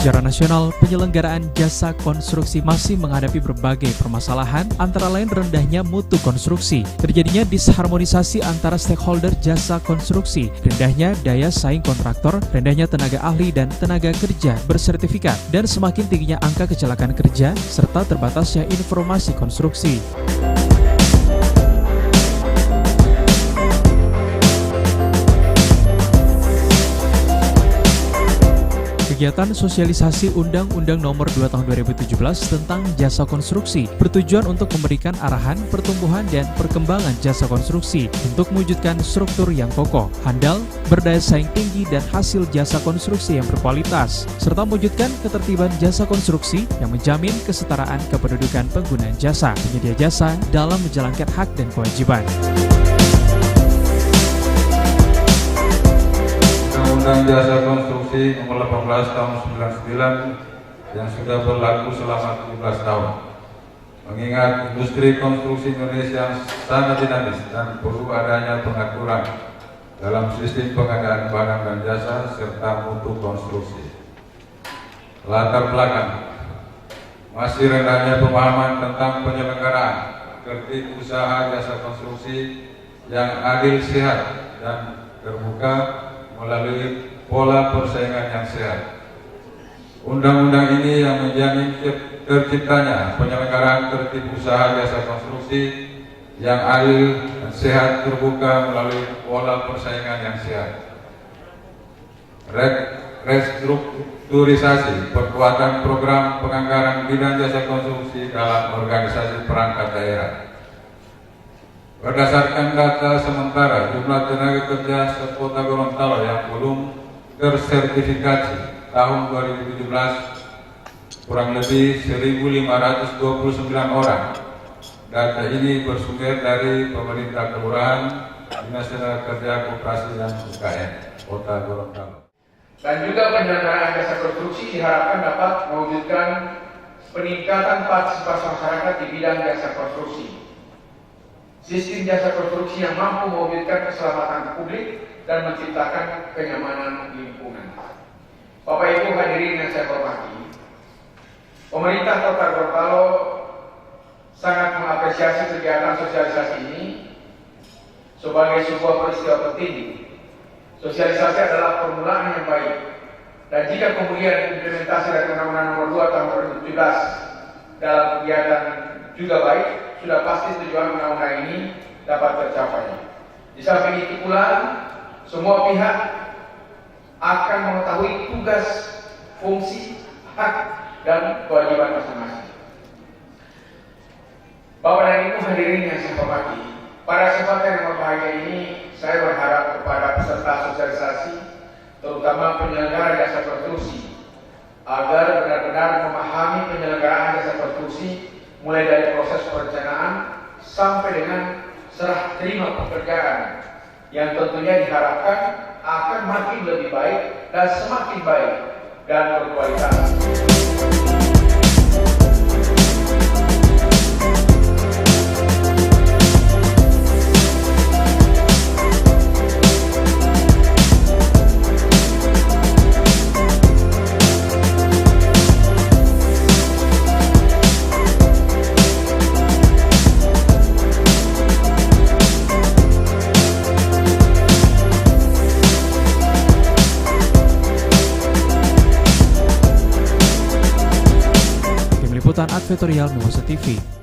Secara nasional, penyelenggaraan jasa konstruksi masih menghadapi berbagai permasalahan, antara lain rendahnya mutu konstruksi, terjadinya disharmonisasi antara stakeholder jasa konstruksi, rendahnya daya saing kontraktor, rendahnya tenaga ahli dan tenaga kerja bersertifikat, dan semakin tingginya angka kecelakaan kerja, serta terbatasnya informasi konstruksi. Kegiatan sosialisasi Undang-Undang Nomor 2 Tahun 2017 tentang jasa konstruksi bertujuan untuk memberikan arahan pertumbuhan dan perkembangan jasa konstruksi untuk mewujudkan struktur yang kokoh, handal, berdaya saing tinggi dan hasil jasa konstruksi yang berkualitas, serta mewujudkan ketertiban jasa konstruksi yang menjamin kesetaraan kependudukan pengguna jasa, penyedia jasa dalam menjalankan hak dan kewajiban. Undang-Undang Jasa Konstruksi Nomor 18 Tahun 99 yang sudah berlaku selama 17 tahun. Mengingat industri konstruksi Indonesia sangat dinamis dan perlu adanya pengaturan dalam sistem pengadaan barang dan jasa serta mutu konstruksi. Latar belakang masih rendahnya pemahaman tentang penyelenggaraan tertib usaha jasa konstruksi yang adil, sehat, dan terbuka melalui pola persaingan yang sehat. Undang-undang ini yang menjamin terciptanya penyelenggaraan tertib usaha jasa konstruksi yang adil dan sehat, terbuka melalui pola persaingan yang sehat. Restrukturisasi perkuatan program penganggaran bidang jasa konstruksi dalam organisasi perangkat daerah. Berdasarkan data sementara, jumlah tenaga kerja sekota Gorontalo yang belum tersertifikasi tahun 2017 kurang lebih 1.529 orang. Data ini bersumber dari pemerintah kelurahan, Dinas Tenaga Kerja, Koperasi dan UKM Kota Gorontalo. Dan juga penyelenggaraan jasa konstruksi diharapkan dapat mewujudkan peningkatan partisipasi masyarakat di bidang jasa konstruksi. Sistem jasa konstruksi yang mampu mewujudkan keselamatan publik dan menciptakan kenyamanan lingkungan. Bapak Ibu hadirin yang saya hormati, pemerintah Kota Gorontalo sangat mengapresiasi kegiatan sosialisasi ini sebagai sebuah peristiwa penting. Sosialisasi adalah permulaan yang baik, dan jika kemudian implementasi dari Undang-Undang Nomor 2 Tahun 2017 dalam kegiatan juga baik, sudah pasti tujuan undang-undang ini dapat tercapai. Di samping itu pula, semua pihak akan mengetahui tugas, fungsi, hak, dan kewajiban masing-masing. Bapak dan Ibu hadirin yang saya hormati, pada kesempatan yang berbahagia ini, saya berharap kepada peserta sosialisasi, terutama penyelenggara jasa konstruksi, agar benar-benar memahami penyelenggaraan jasa konstruksi mulai dari proses perencanaan sampai dengan serah terima pekerjaan yang tentunya diharapkan akan makin lebih baik dan semakin baik dan berkualitas. Liputan Advertorial Mimosa TV.